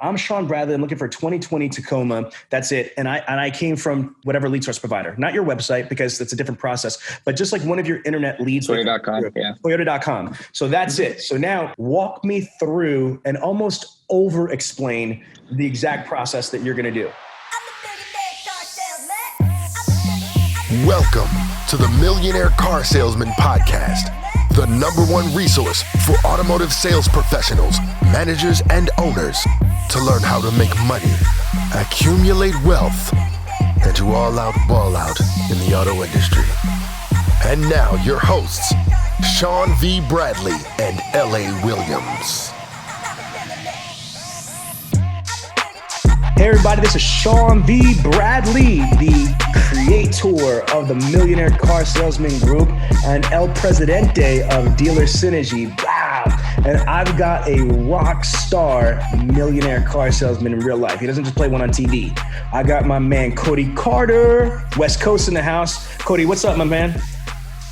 I'm Sean Bradley. I'm looking for a 2020 Tacoma. That's it. And I came from whatever lead source provider, not your website because it's a different process, but just like one of your internet leads. Toyota.com. Yeah. Toyota.com. So that's it. So now walk me through and almost over explain the exact process that you're going to do. Welcome to the Millionaire Car Salesman Podcast, the #1 resource for automotive sales professionals, managers, and owners to learn how to make money, accumulate wealth, and to all out ball out in the auto industry. And now your hosts, Sean V. Bradley and L.A. Williams. Hey everybody, this is Sean V. Bradley, the creator of the Millionaire Car Salesman Group and El Presidente of Dealer Synergy. Wow. And I've got a rock star millionaire car salesman in real life. He doesn't just play one on TV. I got my man, Cody Carter, West Coast in the house. Cody, what's up, my man?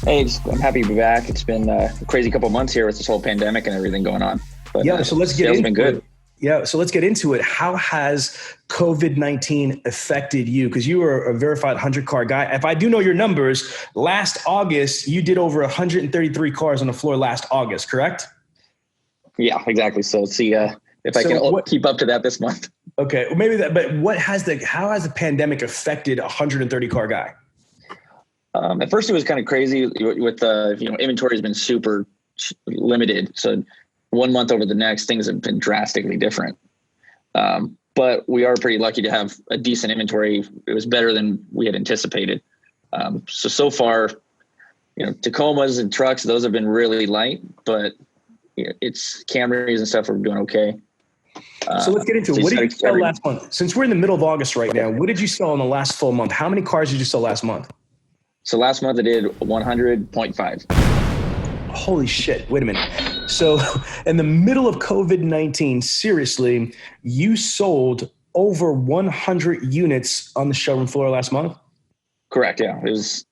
Hey, I'm happy to be back. It's been a crazy couple of months here with this whole pandemic and everything going on. But, so let's get into been good. it. Yeah, so let's get into it. How has COVID-19 affected you? Because you are a verified 100-car guy. If I do know your numbers, last August, you did over 133 cars on the floor last August, correct? Yeah, exactly. So let's see if I can keep up to that this month. Okay, well, maybe that. But how has the pandemic affected a 130-car guy? At first, it was kind of crazy with the inventory has been super limited. So 1 month over the next, things have been drastically different. But we are pretty lucky to have a decent inventory. It was better than we had anticipated. So far, Tacomas and trucks, those have been really light, but it's Camrys and stuff are doing okay. So let's get into it. What did you sell last month? Since we're in the middle of August right now, what did you sell in the last full month? How many cars did you sell last month? So last month I did 100.5. Holy shit. Wait a minute. So in the middle of COVID-19, seriously, you sold over 100 units on the showroom floor last month? Correct. Yeah. It was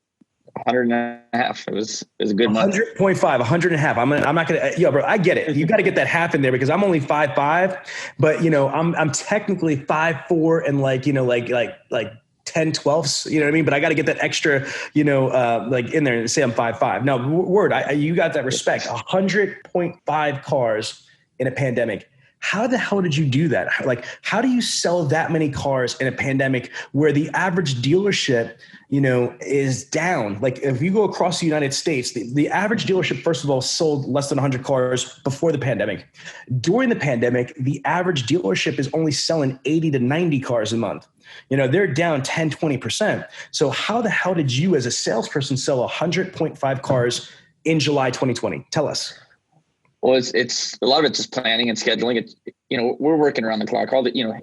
100.5. It was a good month. 100.5, 100.5. I'm not going to, bro, I get it. You got to get that half in there because I'm only 5'5", but I'm technically 5'4" and like 10 12ths, you know what I mean? But I got to get that extra, in there and say I'm 5'5". No, you got that respect. 100.5 cars in a pandemic. How the hell did you do that? How do you sell that many cars in a pandemic where the average dealership, is down? Like if you go across the United States, the average dealership, first of all, sold less than 100 cars before the pandemic. During the pandemic, the average dealership is only selling 80 to 90 cars a month. They're down 10, 20%. So how the hell did you as a salesperson sell 100.5 cars in July 2020? Tell us. Well, it's a lot of it's just planning and scheduling. It's, we're working around the clock.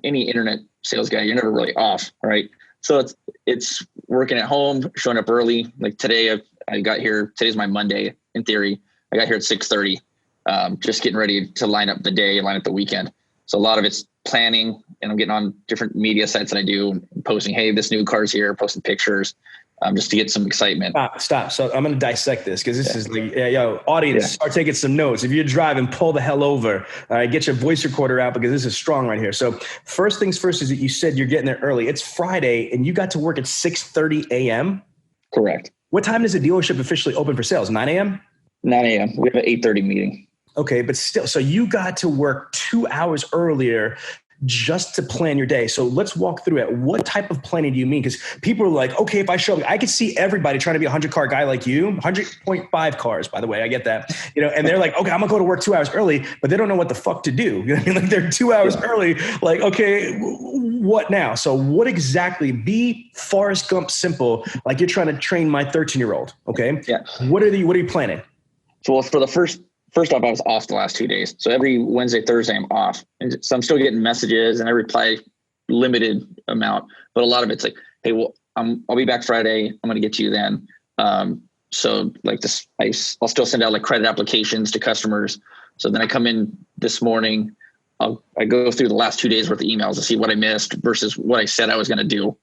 Any internet sales guy, you're never really off, right? So it's working at home, showing up early. Like today, I got here. Today's my Monday. In theory, I got here at 6:30. Just getting ready to line up the day, line up the weekend. So a lot of it's planning, and I'm getting on different media sites that I do, and posting, hey, this new car's here, posting pictures. Just to get some excitement. Stop. So I'm going to dissect this because this is audience, start taking some notes. If you're driving, pull the hell over. All right, get your voice recorder out because this is strong right here. So first things first is that you said you're getting there early. It's Friday and you got to work at 6:30 a.m.? Correct. What time does the dealership officially open for sales? 9 a.m.? 9 a.m. We have an 8:30 meeting. Okay, but still, so you got to work 2 hours earlier just to plan your day. So let's walk through it. What type of planning do you mean? Because people are like, okay, if I show up, I could see everybody trying to be a 100-car guy like you, 100.5 cars, by the way, I get that, and they're like, okay, I'm gonna go to work 2 hours early, but they don't know what the fuck to do. You know what I mean? Like they're 2 hours early, like, okay, what now? So what exactly, be Forrest Gump simple, like you're trying to train my 13-year-old, okay? Yeah. What are you planning? So for the first off, I was off the last 2 days. So every Wednesday, Thursday, I'm off. And so I'm still getting messages and I reply limited amount, but a lot of it's like, hey, well, I'll be back Friday. I'm going to get to you then. So like this, I'll still send out like credit applications to customers. So then I come in this morning, I go through the last 2 days worth of emails to see what I missed versus what I said I was going to do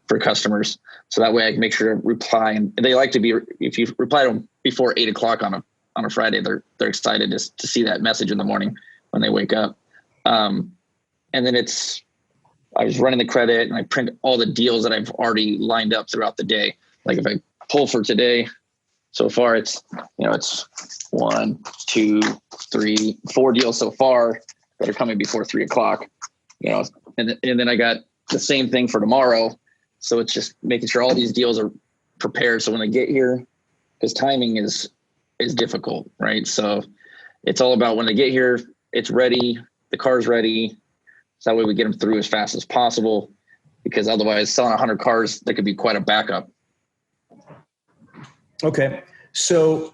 for customers. So that way I can make sure to reply. And they like to be, if you reply to them before 8 o'clock on a Friday, they're excited to see that message in the morning when they wake up. And then I was running the credit and I print all the deals that I've already lined up throughout the day. Like if I pull for today, so far it's 1, 2, 3, 4 deals so far that are coming before 3:00, and then I got the same thing for tomorrow. So it's just making sure all these deals are prepared. So when I get here, because timing is difficult, right? So it's all about when I get here, it's ready, the car's ready. So that way we get them through as fast as possible, because otherwise selling 100 cars, that could be quite a backup. Okay. So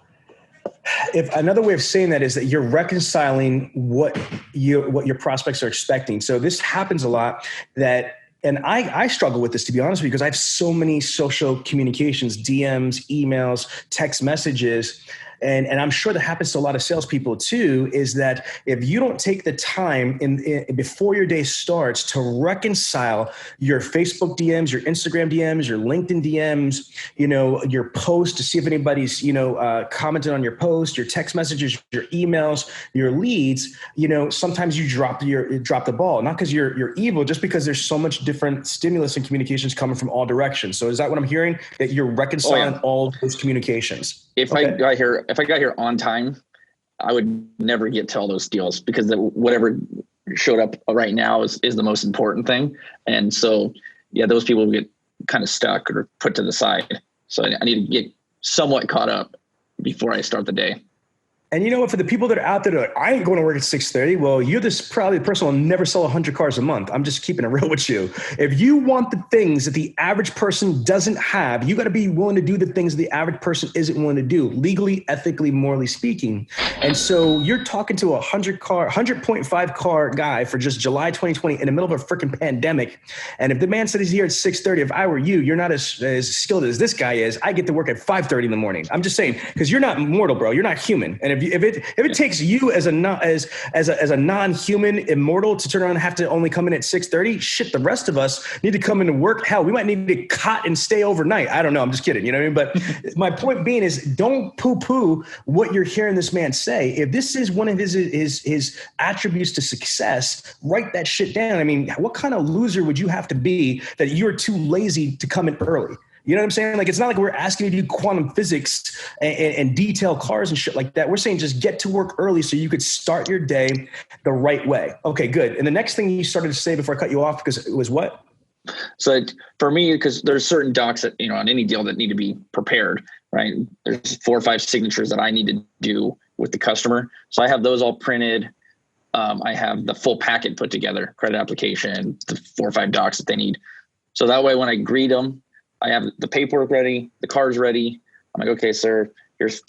if another way of saying that is that you're reconciling what your prospects are expecting. So this happens a lot and I struggle with this, to be honest with you, because I have so many social communications, DMs, emails, text messages. And I'm sure that happens to a lot of salespeople too, is that if you don't take the time before your day starts to reconcile your Facebook DMs, your Instagram DMs, your LinkedIn DMs, your post to see if anybody's, commented on your post, your text messages, your emails, your leads, sometimes you drop the ball, not because you're evil, just because there's so much different stimulus and communications coming from all directions. So is that what I'm hearing? That you're reconciling all those communications? If I got here on time, I would never get to all those deals, because whatever showed up right now is the most important thing. And so, those people get kind of stuck or put to the side. So I need to get somewhat caught up before I start the day. And you know what, for the people that are out there that are like, I ain't going to work at 6:30. Well, you're probably the person who will never sell 100 cars a month. I'm just keeping it real with you. If you want the things that the average person doesn't have, you got to be willing to do the things the average person isn't willing to do, legally, ethically, morally speaking. And so you're talking to a 100.5 car guy for just July 2020 in the middle of a freaking pandemic. And if the man said he's here at 6:30, if I were you, you're not as skilled as this guy is. I get to work at 5:30 in the morning. I'm just saying, because you're not mortal, bro. You're not human. And if it takes you as a non-human immortal to turn around and have to only come in at 6:30, shit, the rest of us need to come into work. Hell, we might need to cot and stay overnight. I don't know. I'm just kidding. You know what I mean? But my point being is, don't poo-poo what you're hearing this man say. If this is one of his attributes to success, write that shit down. I mean, what kind of loser would you have to be that you're too lazy to come in early? You know what I'm saying? Like, it's not like we're asking you to do quantum physics and detail cars and shit like that. We're saying just get to work early so you could start your day the right way. Okay, good. And the next thing you started to say before I cut you off, because it was what? So for me, because there's certain docs that, on any deal that need to be prepared, right? There's 4 or 5 signatures that I need to do with the customer. So I have those all printed. I have the full packet put together, credit application, the 4 or 5 docs that they need. So that way, when I greet them, I have the paperwork ready, the car's ready. I'm like, okay, sir, here's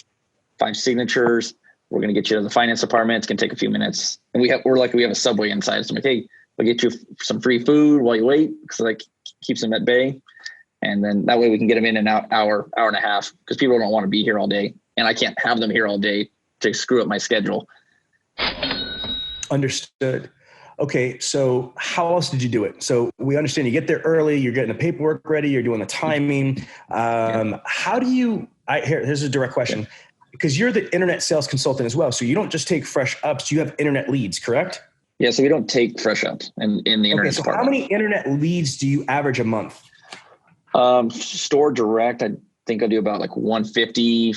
5 signatures. We're going to get you to the finance department. It's going to take a few minutes. And we have a Subway inside. So I'm like, hey, we'll get you some free food while you wait, because like keeps them at bay. And then that way we can get them in and out hour and a half, because people don't want to be here all day. And I can't have them here all day to screw up my schedule. Understood. Okay, so how else did you do it? So we understand you get there early, you're getting the paperwork ready, you're doing the timing. How do you, here's a direct question, because you're the internet sales consultant as well. So you don't just take fresh ups, you have internet leads, correct? Yeah, so we don't take fresh ups in the internet department. How many internet leads do you average a month? Store direct, I think I do about like 150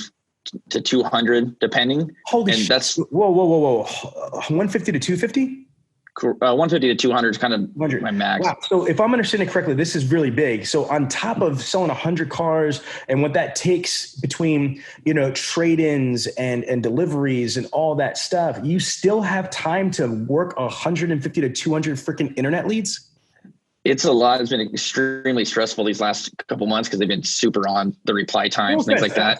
to 200, depending. Holy shit. That's whoa. 150 to 250? 150 to 200 is kind of my max. Wow. So if I'm understanding correctly, this is really big. So on top of selling 100 cars and what that takes between, trade-ins and deliveries and all that stuff, you still have time to work 150 to 200 freaking internet leads? It's a lot. It's been extremely stressful these last couple months because they've been super on the reply times, things like that.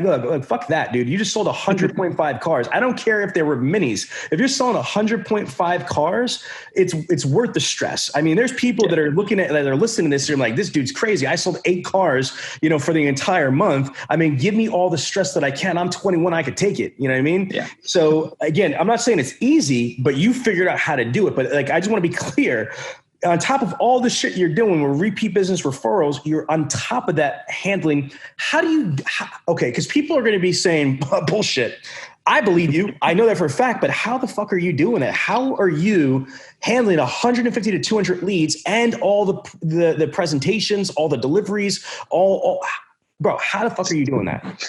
Look, fuck that, dude. You just sold 100.5 cars. I don't care if they were minis. If you're selling 100.5 cars, it's worth the stress. I mean, there's people that are listening to this. They're like, this dude's crazy. I sold 8 cars, for the entire month. I mean, give me all the stress that I can. I'm 21. I could take it. You know what I mean? Yeah. So again, I'm not saying it's easy, but you figured out how to do it. But like, I just want to be clear. On top of all the shit you're doing with repeat business referrals, you're on top of that handling. Because people are going to be saying, bullshit. I believe you. I know that for a fact, but how the fuck are you doing it? How are you handling 150 to 200 leads and all the presentations, all the deliveries, bro, how the fuck are you doing that?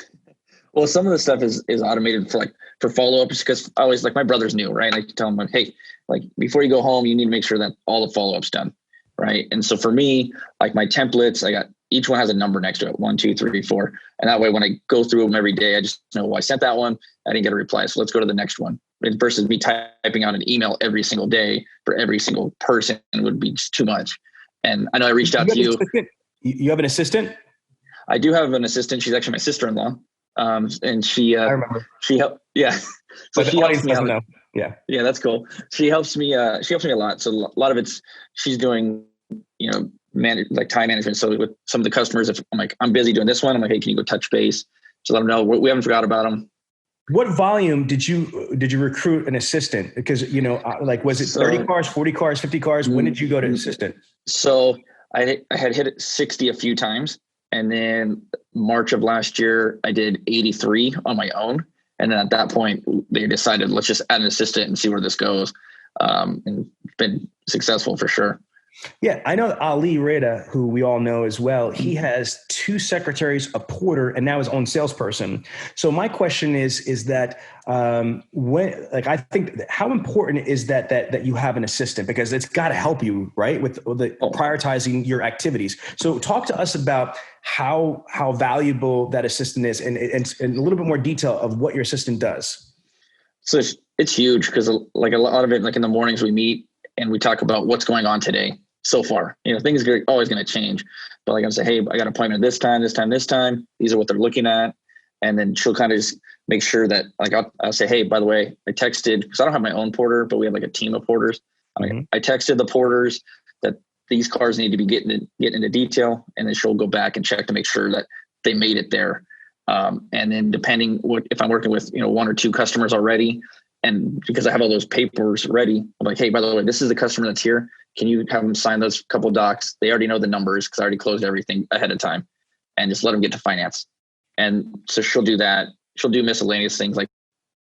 Well, some of the stuff is automated for follow-ups, because I always, like, my brother's new, right? I tell him, like, hey, like, before you go home, you need to make sure that all the follow-up's done, right? And so for me, like, my templates, each one has a number next to it, 1, 2, 3, 4. And that way, when I go through them every day, I just know, well, I sent that one, I didn't get a reply, so let's go to the next one. Versus me typing out an email every single day for every single person would be just too much. And I know I reached out to you. You have an assistant? I do have an assistant. She's actually my sister-in-law. And she, I remember. She helped. Yeah. So but she helps me out. Yeah. Yeah, that's cool. She helps me a lot. So a lot of it's, she's doing, like time management. So with some of the customers, if I'm like, I'm busy doing this one, I'm like, hey, can you go touch base? So let them know we haven't forgot about them. What volume did you recruit an assistant? Because, was it 30 cars, 40 cars, 50 cars? When did you go to assistant? So I had hit it 60 a few times. And then March of last year, I did 83 on my own. And then at that point, they decided, let's just add an assistant and see where this goes. And it's been successful for sure. Yeah, I know Ali Reda, who we all know as well. He has 2 secretaries, a porter, and now his own salesperson. So my question is that I think how important is that you have an assistant, because it's got to help you, right, with the prioritizing your activities. So talk to us about how valuable that assistant is, and a little bit more detail of what your assistant does. So it's huge, because like a lot of it, like in the mornings we meet and we talk about what's going on today. So far, things are always going to change, but like I'm saying, hey, I got an appointment this time. These are what they're looking at. And then she'll kind of just make sure that, like, I'll say, hey, by the way, I texted, because I don't have my own porter, but we have like a team of porters. Mm-hmm. I texted the porters that these cars need to be getting into detail. And then she'll go back and check to make sure that they made it there. And then depending if I'm working with, 1 or 2 customers already, and because I have all those papers ready, I'm like, hey, by the way, this is the customer that's here. Can you have them sign those couple docs? They already know the numbers because I already closed everything ahead of time, and just let them get to finance. And so she'll do that. She'll do miscellaneous things. Like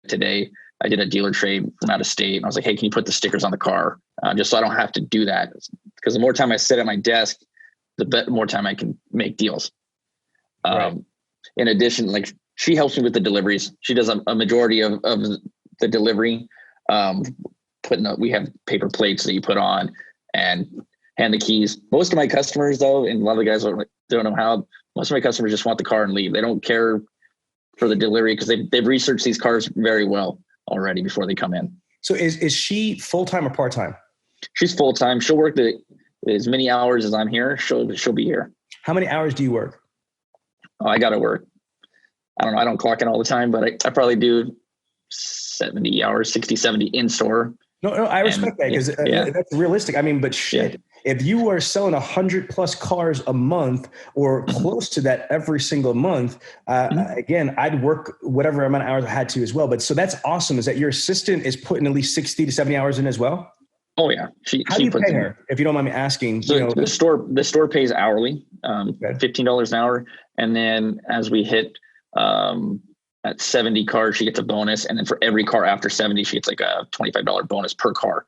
today, I did a dealer trade from out of state, and I was like, hey, can you put the stickers on the car? Just so I don't have to do that. Because the more time I sit at my desk, the more time I can make deals. Right. In addition, like, she helps me with the deliveries. She does a majority of the delivery. We have paper plates that you put on and hand the keys. Most of my customers, though, and a lot of the guys don't know how, most of my customers just want the car and leave. They don't care for the delivery because they've researched these cars very well already before they come in. So is she full-time or part-time? She's full-time. She'll work as many hours as I'm here. She'll be here. How many hours do you work? Oh, I got to work. I don't know. I don't clock in all the time, but I probably do 70 hours, 60, 70 in store. No, I respect that, because that's realistic. I mean, but shit, if you are selling 100+ cars a month or close to that every single month, again, I'd work whatever amount of hours I had to as well. But so that's awesome. Is that your assistant is putting at least 60 to 70 hours in as well? Oh yeah. How do you pay her, if you don't mind me asking? So the store pays hourly, $15 an hour. And then as we hit, at 70 cars, she gets a bonus. And then for every car after 70, she gets like a $25 bonus per car.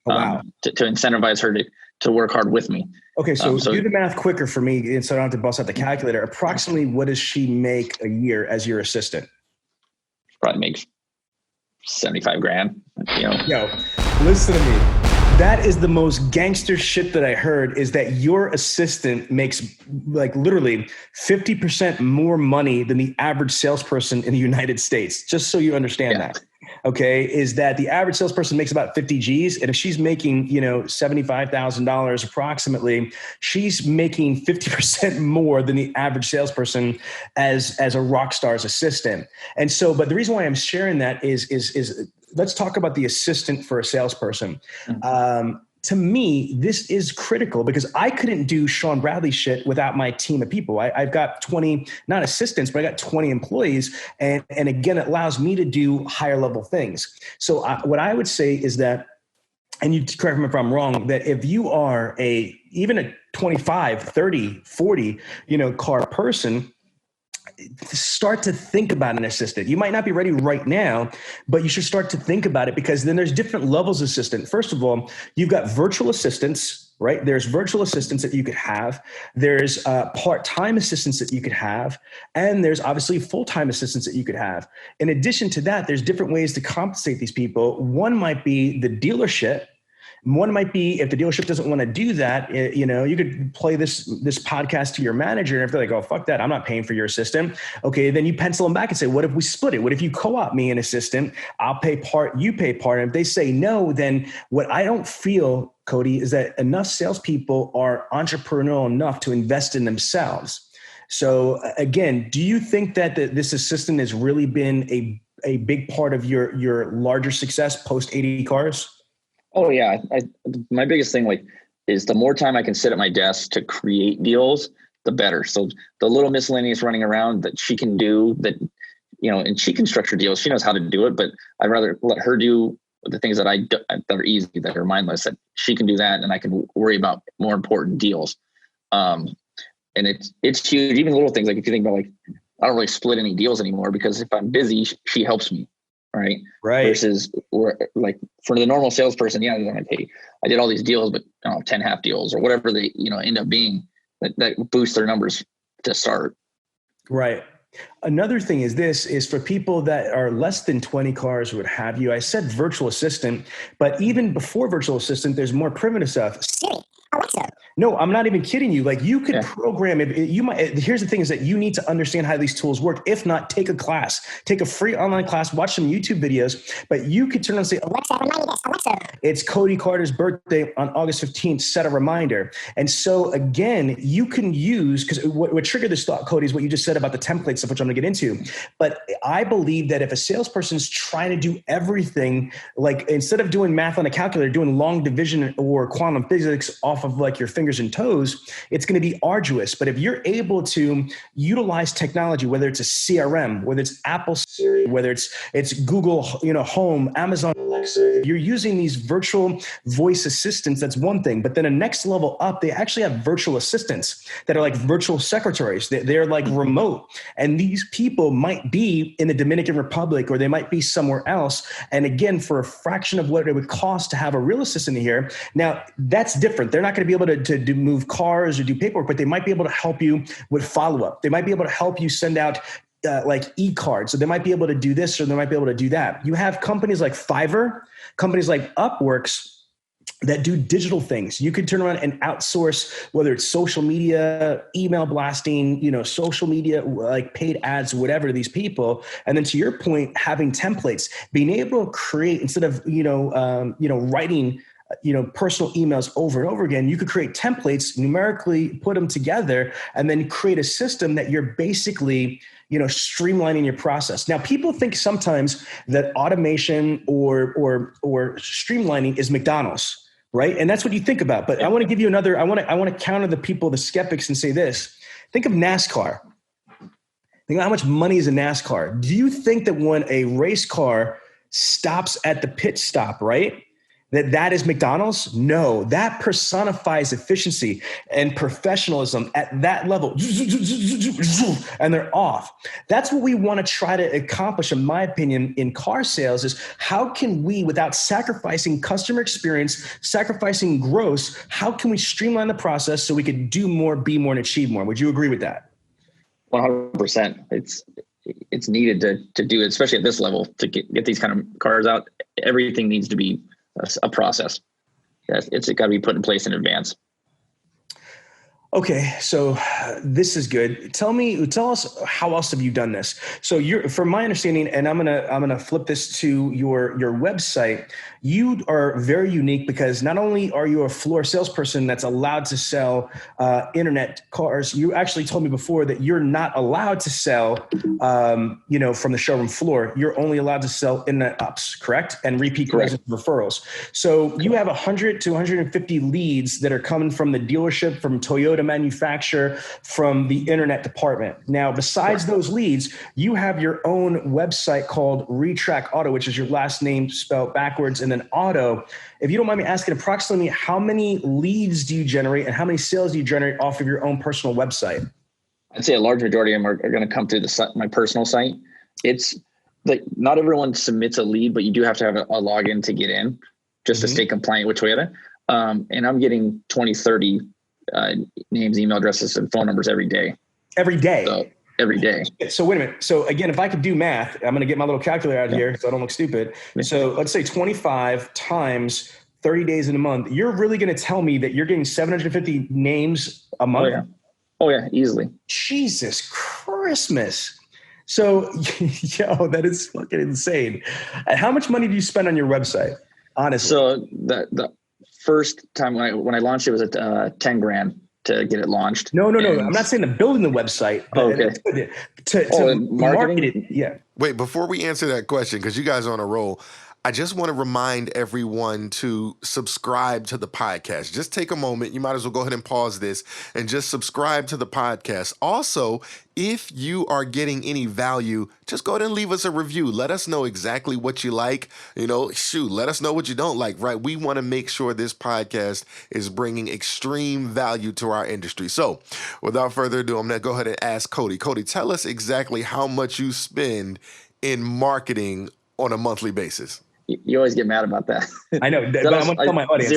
Oh, wow. To incentivize her to work hard with me. Okay. So do the math quicker for me, and so I don't have to bust out the calculator. Approximately what does she make a year as your assistant? Probably makes 75 grand. Yo, listen to me. That is the most gangster shit that I heard, is that your assistant makes like literally 50% more money than the average salesperson in the United States. Just so you understand that. Okay. Is that the average salesperson makes about 50 G's. And if she's making, $75,000 approximately, she's making 50% more than the average salesperson as a rock star's assistant. And so, but the reason why I'm sharing that is let's talk about the assistant for a salesperson. To me, this is critical, because I couldn't do Sean Bradley shit without my team of people. I've got 20, not assistants, but I got 20 employees. And again, it allows me to do higher level things. So what I would say is that, and you correct me if I'm wrong, that if you are even a 25, 30, 40, car person, start to think about an assistant. You might not be ready right now, but you should start to think about it, because then there's different levels of assistant. First of all, you've got virtual assistants, right? There's virtual assistants that you could have. There's part-time assistants that you could have. And there's obviously full-time assistants that you could have. In addition to that, there's different ways to compensate these people. One might be the dealership. One might be, if the dealership doesn't want to do that, you could play this podcast to your manager, and if they're like, oh, fuck that, I'm not paying for your assistant. Okay, then you pencil them back and say, what if we split it? What if you co-op me an assistant? I'll pay part, you pay part. And if they say no, then what I don't feel, Cody, is that enough salespeople are entrepreneurial enough to invest in themselves. So again, do you think that this assistant has really been a big part of your larger success post 80 cars? Oh yeah. My biggest thing is the more time I can sit at my desk to create deals, the better. So the little miscellaneous running around that she can do that, and she can structure deals. She knows how to do it, but I'd rather let her do the things that that are easy, that are mindless, that she can do that. And I can worry about more important deals. And it's huge. Even little things, like if you think about I don't really split any deals anymore, because if I'm busy, she helps me. Right. Versus for the normal salesperson, yeah, they're like, hey, I did all these deals, but 10 half deals or whatever they, end up being, that boosts their numbers to start. Right. Another thing is for people that are less than 20 cars or what have you. I said virtual assistant, but even before virtual assistant, there's more primitive stuff. Siri, Alexa. No, I'm not even kidding you. You could program it. Here's the thing, is that you need to understand how these tools work. If not, take a class, take a free online class, watch some YouTube videos, but you could turn on and say, Alexa, remind me this. Alexa, it's Cody Carter's birthday on August 15th, set a reminder. And so again, you can use, because what triggered this thought, Cody, is what you just said about the templates, of which I'm going to get into. But I believe that if a salesperson's trying to do everything, instead of doing math on a calculator, doing long division or quantum physics off of your fingers and toes, it's going to be arduous. But if you're able to utilize technology, whether it's a CRM, whether it's Apple Siri, whether it's Google, Home, Amazon Alexa, you're using these virtual voice assistants, that's one thing. But then a next level up, they actually have virtual assistants that are like virtual secretaries. They're remote. And these people might be in the Dominican Republic, or they might be somewhere else. And again, for a fraction of what it would cost to have a real assistant here. Now, that's different. They're not going to be able to move cars or do paperwork, but they might be able to help you with follow-up. They might be able to help you send out e-cards. So they might be able to do this, or they might be able to do that. You have companies like Fiverr, companies like Upworks that do digital things. You could turn around and outsource, whether it's social media, email blasting, social media, paid ads, whatever, to these people. And then to your point, having templates, being able to create, instead of, writing personal emails over and over again, you could create templates, numerically put them together, and then create a system that you're basically, streamlining your process. Now, people think sometimes that automation or streamlining is McDonald's, right? And that's what you think about. But I want to give you another, I want to counter the people, the skeptics, and say this. Think of NASCAR. Think of how much money is in NASCAR. Do you think that when a race car stops at the pit stop, right, that is McDonald's? No, that personifies efficiency and professionalism at that level. And they're off. That's what we want to try to accomplish, in my opinion, in car sales, is how can we, without sacrificing customer experience, sacrificing gross, how can we streamline the process so we could do more, be more, and achieve more? Would you agree with that? 100%. It's needed to do it, especially at this level, to get these kind of cars out. Everything needs to be a process. It's got to be put in place in advance. Okay, so this is good. Tell us, how else have you done this? So from my understanding, and I'm gonna flip this to your website. You are very unique because not only are you a floor salesperson that's allowed to sell internet cars, you actually told me before that you're not allowed to sell, from the showroom floor. You're only allowed to sell internet ups, correct? And repeat referrals. So you have 100 to 150 leads that are coming from the dealership, from Toyota manufacturer, from the internet department. Now, besides those leads, you have your own website called Retrack Auto, which is your last name spelled backwards, and then auto. If you don't mind me asking, approximately how many leads do you generate and how many sales do you generate off of your own personal website? I'd say a large majority of them are going to come through my personal site. It's like not everyone submits a lead, but you do have to have a login to get in just to stay compliant with Toyota. And I'm getting 20, 30 names, email addresses, and phone numbers every day. Every day? So, every day. So wait a minute. So again, if I could do math, I'm going to get my little calculator out here so I don't look stupid. So let's say 25 times 30 days in a month. You're really going to tell me that you're getting 750 names a month? Oh yeah, easily. Jesus Christmas. So, yo, that is fucking insane. How much money do you spend on your website? Honestly. So the first time when I launched it was at 10 grand to get it launched. No. I'm not saying to building the website. But to market it. Yeah. Wait, before we answer that question, because you guys are on a roll, I just want to remind everyone to subscribe to the podcast. Just take a moment. You might as well go ahead and pause this and just subscribe to the podcast. Also, if you are getting any value, just go ahead and leave us a review. Let us know exactly what you like. Let us know what you don't like, right? We want to make sure this podcast is bringing extreme value to our industry. So without further ado, I'm going to go ahead and ask Cody. Cody, tell us exactly how much you spend in marketing on a monthly basis. You always get mad about that. I know, but I'm going to tell my audience.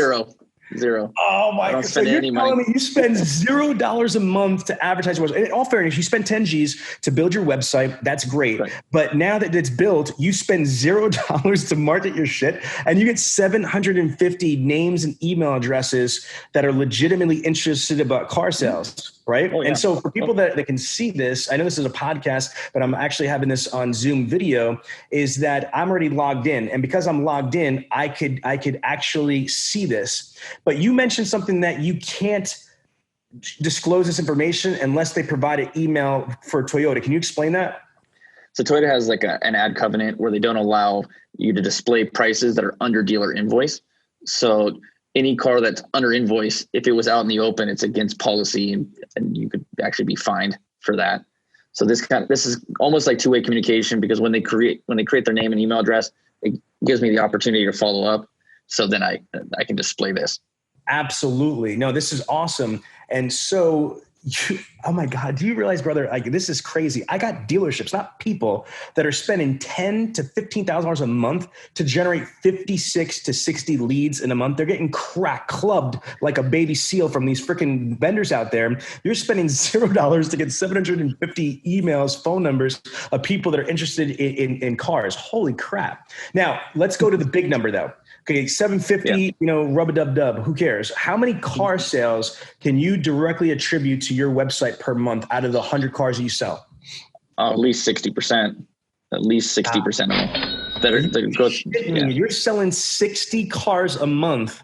Zero. Oh my God. So you're telling me you spend $0 a month to advertise your website. In all fairness, you spend 10 G's to build your website. That's great. Right. But now that it's built, you spend $0 to market your shit, and you get 750 names and email addresses that are legitimately interested about car sales. Right. Oh, yeah. And so for people that can see this, I know this is a podcast, but I'm actually having this on Zoom video, is that I'm already logged in. And because I'm logged in, I could actually see this. But you mentioned something that you can't disclose this information unless they provide an email for Toyota. Can you explain that? So Toyota has like an ad covenant where they don't allow you to display prices that are under dealer invoice. So any car that's under invoice, if it was out in the open, it's against policy, and you could actually be fined for that. So this is almost like two-way communication, because when they create their name and email address, it gives me the opportunity to follow up. So then I can display this. Absolutely. No, this is awesome. And so oh my God, do you realize, brother, like this is crazy. I got dealerships, not people, that are spending $10,000 to $15,000 a month to generate 56 to 60 leads in a month. They're getting clubbed like a baby seal from these freaking vendors out there. You're spending $0 to get 750 emails, phone numbers of people that are interested in cars. Holy crap. Now, let's go to the big number though. Okay, 750, rub-a-dub-dub, who cares? How many car sales can you directly attribute to your website per month out of the 100 cars that you sell? At least 60%. At least 60% of them. You're selling 60 cars a month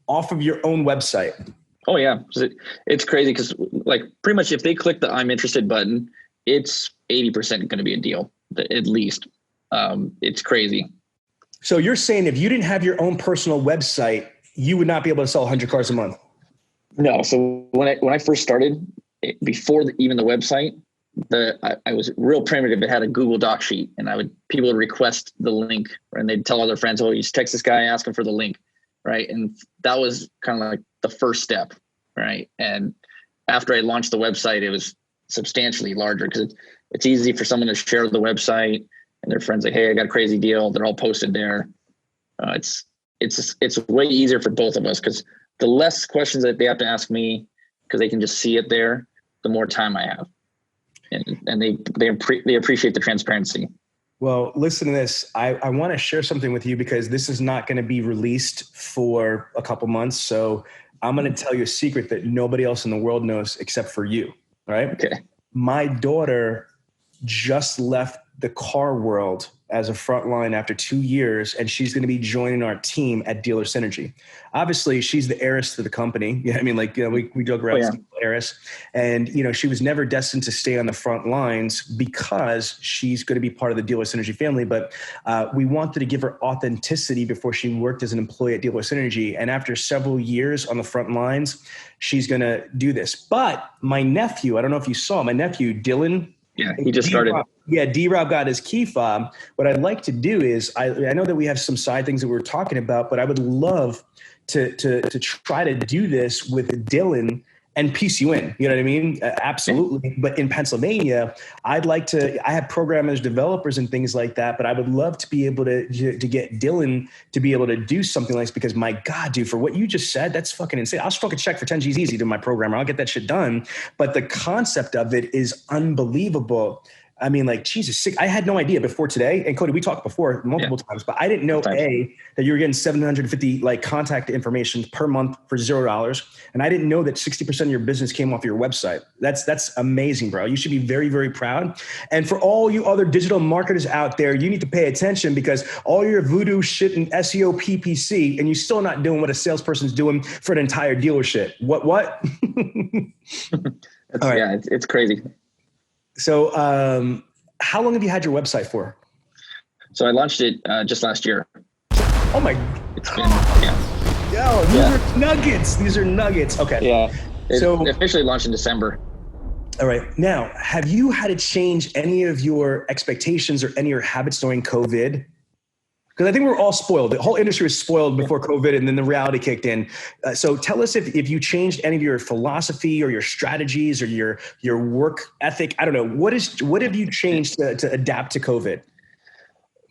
off of your own website. Oh, yeah. It's crazy because, like, pretty much if they click the I'm interested button, it's 80% going to be a deal, at least. It's crazy. So you're saying if you didn't have your own personal website, you would not be able to sell 100 cars a month? No. So when I first started, before even the website, I was real primitive. It had a Google Doc sheet, and people would request the link, and they'd tell other friends, "Oh, you just text this guy, ask him for the link," right? And that was kind of like the first step, right? And after I launched the website, it was substantially larger because it's easy for someone to share the website. And their friends like, "Hey, I got a crazy deal." They're all posted there. It's way easier for both of us because the less questions that they have to ask me, because they can just see it there, the more time I have, and they appreciate the transparency. Well, listen to this. I want to share something with you because this is not going to be released for a couple months. So I'm going to tell you a secret that nobody else in the world knows except for you. All right? Okay. My daughter just left the car world as a frontline after 2 years, and she's going to be joining our team at Dealer Synergy. Obviously, she's the heiress to the company. Yeah, I mean, we joke around heiress, and she was never destined to stay on the front lines because she's going to be part of the Dealer Synergy family. But we wanted to give her authenticity before she worked as an employee at Dealer Synergy, and after several years on the front lines, she's going to do this. But my nephew, I don't know if you saw my nephew, Dylan. Yeah, he just started. Yeah, D-Rob got his key fob. What I'd like to do is, I know that we have some side things that we're talking about, but I would love to try to do this with Dylan and piece you in. You know what I mean? Absolutely. But in Pennsylvania, I have programmers, developers, and things like that. But I would love to be able to get Dylan to be able to do something like this, because my God, dude, for what you just said, that's fucking insane. I'll stroke a check for 10 G's easy to my programmer. I'll get that shit done. But the concept of it is unbelievable. I mean, like, Jesus, sick. I had no idea before today. And Cody, we talked before multiple times, but I didn't know that you were getting 750 like contact information per month for $0. And I didn't know that 60% of your business came off your website. That's amazing, bro. You should be very, very proud. And for all you other digital marketers out there, you need to pay attention, because all your voodoo shit and SEO PPC, and you're still not doing what a salesperson's doing for an entire dealership. What? Yeah, it's crazy. So how long have you had your website for? So I launched it just last year. Oh my. It's been, yeah. Yo, these are nuggets. These are nuggets. Okay. Yeah. It officially launched in December. All right. Now, have you had to change any of your expectations or any of your habits during COVID? Because I think we're all spoiled. The whole industry was spoiled before COVID, and then the reality kicked in. So tell us if you changed any of your philosophy or your strategies or your work ethic. I don't know. What have you changed to adapt to COVID?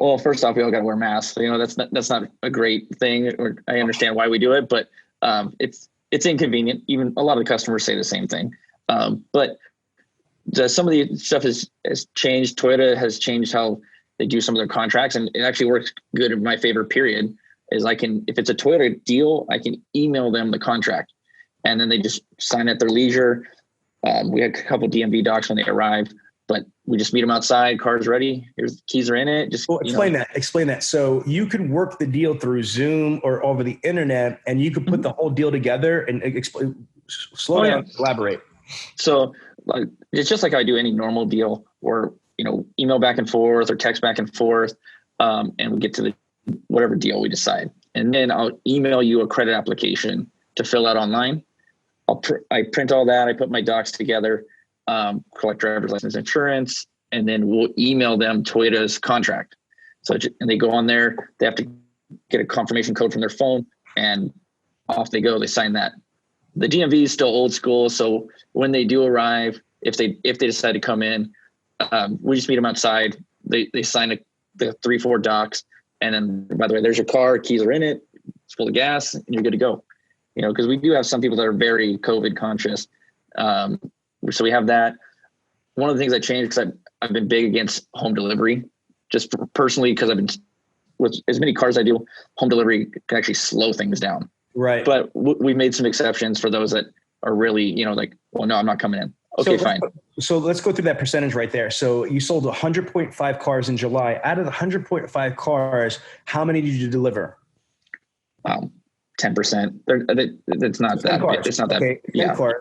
Well, first off, we all got to wear masks. You know, that's not a great thing. Or I understand why we do it, but it's inconvenient. Even a lot of the customers say the same thing. But some of the stuff has changed. Toyota has changed how they do some of their contracts, and it actually works good. In my favorite period is if it's a Toyota deal, I can email them the contract, and then they just sign at their leisure. We had a couple DMV docs when they arrive, but we just meet them outside. Car's ready. Here's the keys are in it. Just explain that. So you could work the deal through Zoom or over the internet, and you could put the whole deal together and slow down, elaborate. So it's just like I do any normal deal, or email back and forth or text back and forth, and we get to the whatever deal we decide. And then I'll email you a credit application to fill out online. I print all that. I put my docs together, collect driver's license, insurance, and then we'll email them Toyota's contract. And they go on there. They have to get a confirmation code from their phone, and off they go. They sign that. The DMV is still old school, so when they do arrive, if they decide to come in, we just meet them outside. They sign the 3-4 docs, and then, by the way, there's your car. Keys are in it. It's full of gas, and you're good to go. Because we do have some people that are very COVID conscious. So we have that. One of the things I changed, because I've been big against home delivery, just personally, because I've been with as many cars I do, home delivery can actually slow things down. Right. But we made some exceptions for those that are really, like, well, no, I'm not coming in. Okay, fine. So let's go through that percentage right there. So you sold 100.5 cars in July. Out of the 100.5 cars, how many did you deliver? 10%. It's not that. Cars. It's not that. Okay, 10 cars.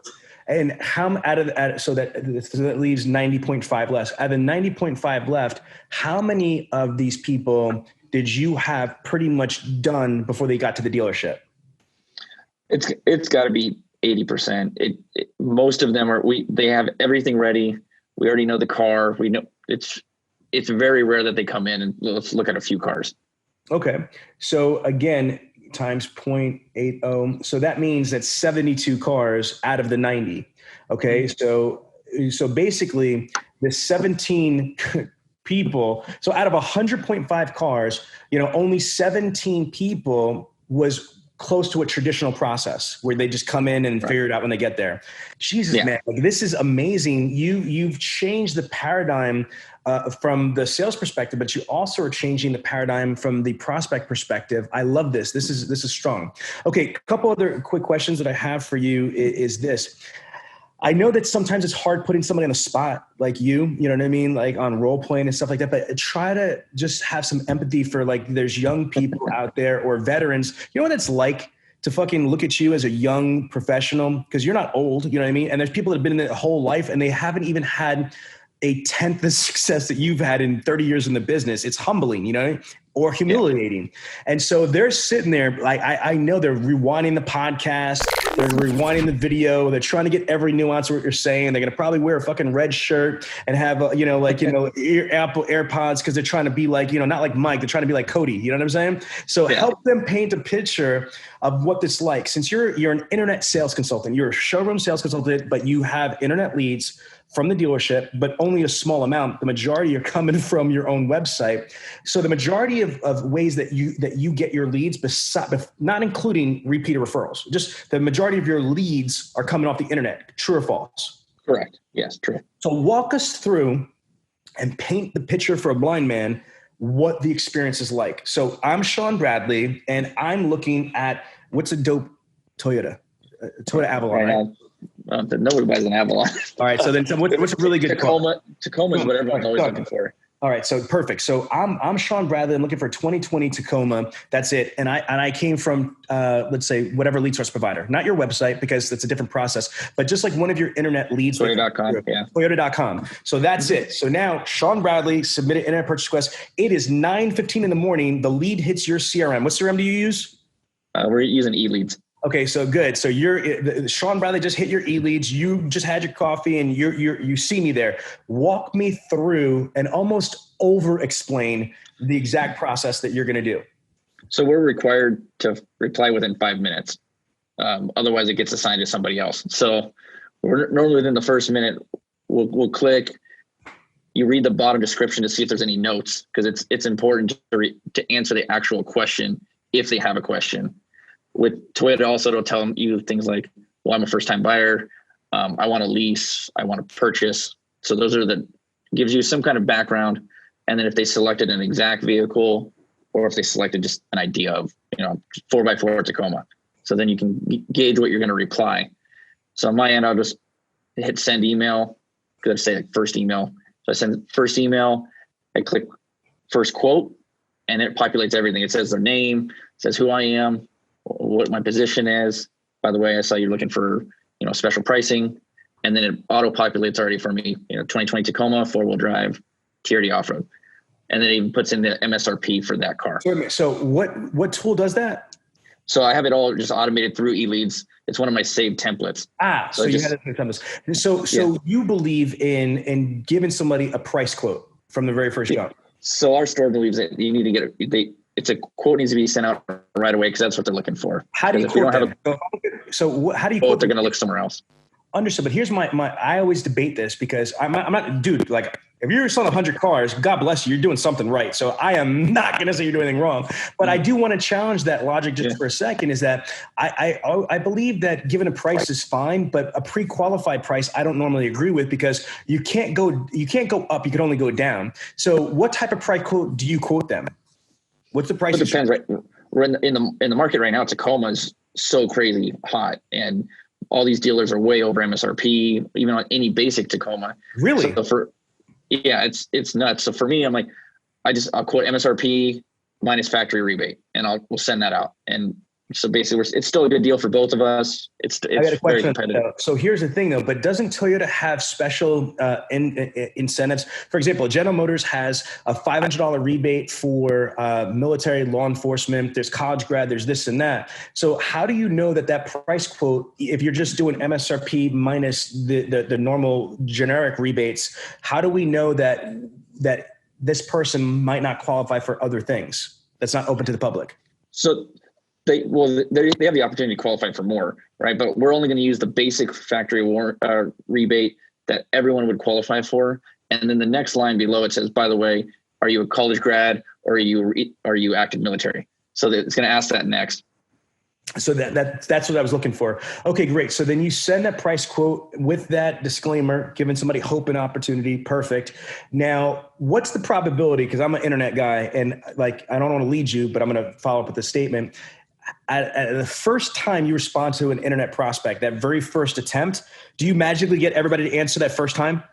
And how so that leaves 90.5 less. Out of the 90.5 left, how many of these people did you have pretty much done before they got to the dealership? It's got to be 80%. Most of them they have everything ready. We already know the car. We know it's very rare that they come in and let's look at a few cars. Okay. So again, times 0.80. So that means that's 72 cars out of the 90. Okay. Mm-hmm. So basically the 17 people, so out of 100.5 cars, only 17 people was close to a traditional process where they just come in and figure it out when they get there. Jesus, man, this is amazing. You've changed the paradigm from the sales perspective, but you also are changing the paradigm from the prospect perspective. I love this. This is strong. Okay. A couple other quick questions that I have for you is this. I know that sometimes it's hard putting somebody on the spot like you know what I mean? Like on role playing and stuff like that, but try to just have some empathy for there's young people out there or veterans. You know what it's like to fucking look at you as a young professional, because you're not old, you know what I mean? And there's people that have been in their whole life and they haven't even had a tenth the success that you've had in 30 years in the business. It's humbling, or humiliating. Yeah. And so they're sitting there, like, I know they're rewinding the podcast, they're rewinding the video, they're trying to get every nuance of what you're saying. They're going to probably wear a fucking red AirPods, because they're trying to be like, not like Mike, they're trying to be like Cody, you know what I'm saying? So help them paint a picture of what this like. Since you're an internet sales consultant, you're a showroom sales consultant, but you have internet leads from the dealership, but only a small amount. The majority are coming from your own website. So the majority of ways that you get your leads, not including repeater referrals, just the majority of your leads are coming off the internet. True or false? Correct. Yes, true. So walk us through and paint the picture for a blind man what the experience is like. So I'm Sean Bradley, and I'm looking at what's a dope Toyota Avalon, right? Nobody buys an Avalon. All right. So then what's a really good Tacoma is what everyone's always looking for. All right. So perfect. So I'm Sean Bradley. I'm looking for 2020 Tacoma. That's it. And I came from, let's say, whatever lead source provider, not your website, because it's a different process, but just like one of your internet leads. Toyota.com. Yeah. Toyota.com. So that's it. So now Sean Bradley submitted internet purchase request. It is 9:15 in the morning. The lead hits your CRM. What CRM do you use? We're using eLeads. Okay, so good. So Sean Bradley just hit your eLeads. You just had your coffee, and you see me there. Walk me through and almost over-explain the exact process that you're going to do. So we're required to reply within 5 minutes. Otherwise, it gets assigned to somebody else. So we're normally within the first minute. We'll click. You read the bottom description to see if there's any notes, because it's important to answer the actual question if they have a question. With Toyota, also, it'll tell you things like, well, I'm a first-time buyer. I want to lease. I want to purchase. So those are gives you some kind of background. And then if they selected an exact vehicle, or if they selected just an idea of, 4x4 Tacoma. So then you can gauge what you're going to reply. So on my end, I'll just hit send email. Could say like first email. So I send first email. I click first quote, and it populates everything. It says their name, says who I am, what my position is. By the way, I saw you're looking for, special pricing, and then it auto populates already for me, 2020 Tacoma, 4-wheel drive, TRD off-road. And then it even puts in the MSRP for that car. So what tool does that? So I have it all just automated through eLeads. It's one of my saved templates. So you had it through templates. So you believe in giving somebody a price quote from the very first job. So our store believes that you need to get it's a quote needs to be sent out right away, because that's what they're looking for. How do you quote them? How do you quote? They're going to look somewhere else. Understood. But here's my I always debate this, because I'm not, dude, like, if you're selling 100 cars, God bless you, you're doing something right. So I am not going to say you're doing anything wrong, but I do want to challenge that logic just for a second, is that I believe that giving a price is fine, but a pre-qualified price I don't normally agree with, because you can't go up, you can only go down. So what type of price quote do you quote them? What's the price? It depends, right? We're in the market right now. Tacoma is so crazy hot, and all these dealers are way over MSRP, even on any basic Tacoma. Really? So it's nuts. So for me, I'm like, I'll quote MSRP minus factory rebate, and we'll send that out. And so basically, it's still a good deal for both of us. It's I got a very question, competitive. So here's the thing, though. But doesn't Toyota have special incentives? For example, General Motors has a $500 rebate for military, law enforcement. There's college grad. There's this and that. So how do you know that price quote, if you're just doing MSRP minus the normal generic rebates, how do we know that this person might not qualify for other things that's not open to the public? So they have the opportunity to qualify for more, right? But we're only going to use the basic factory rebate that everyone would qualify for. And then the next line below, it says, by the way, are you a college grad, or are you active military? So it's going to ask that next. So that's what I was looking for. Okay, great. So then you send that price quote with that disclaimer, giving somebody hope and opportunity. Perfect. Now, what's the probability? Because I'm an internet guy, and like, I don't want to lead you, but I'm going to follow up with this statement. At the first time you respond to an internet prospect, that very first attempt, do you magically get everybody to answer that first time?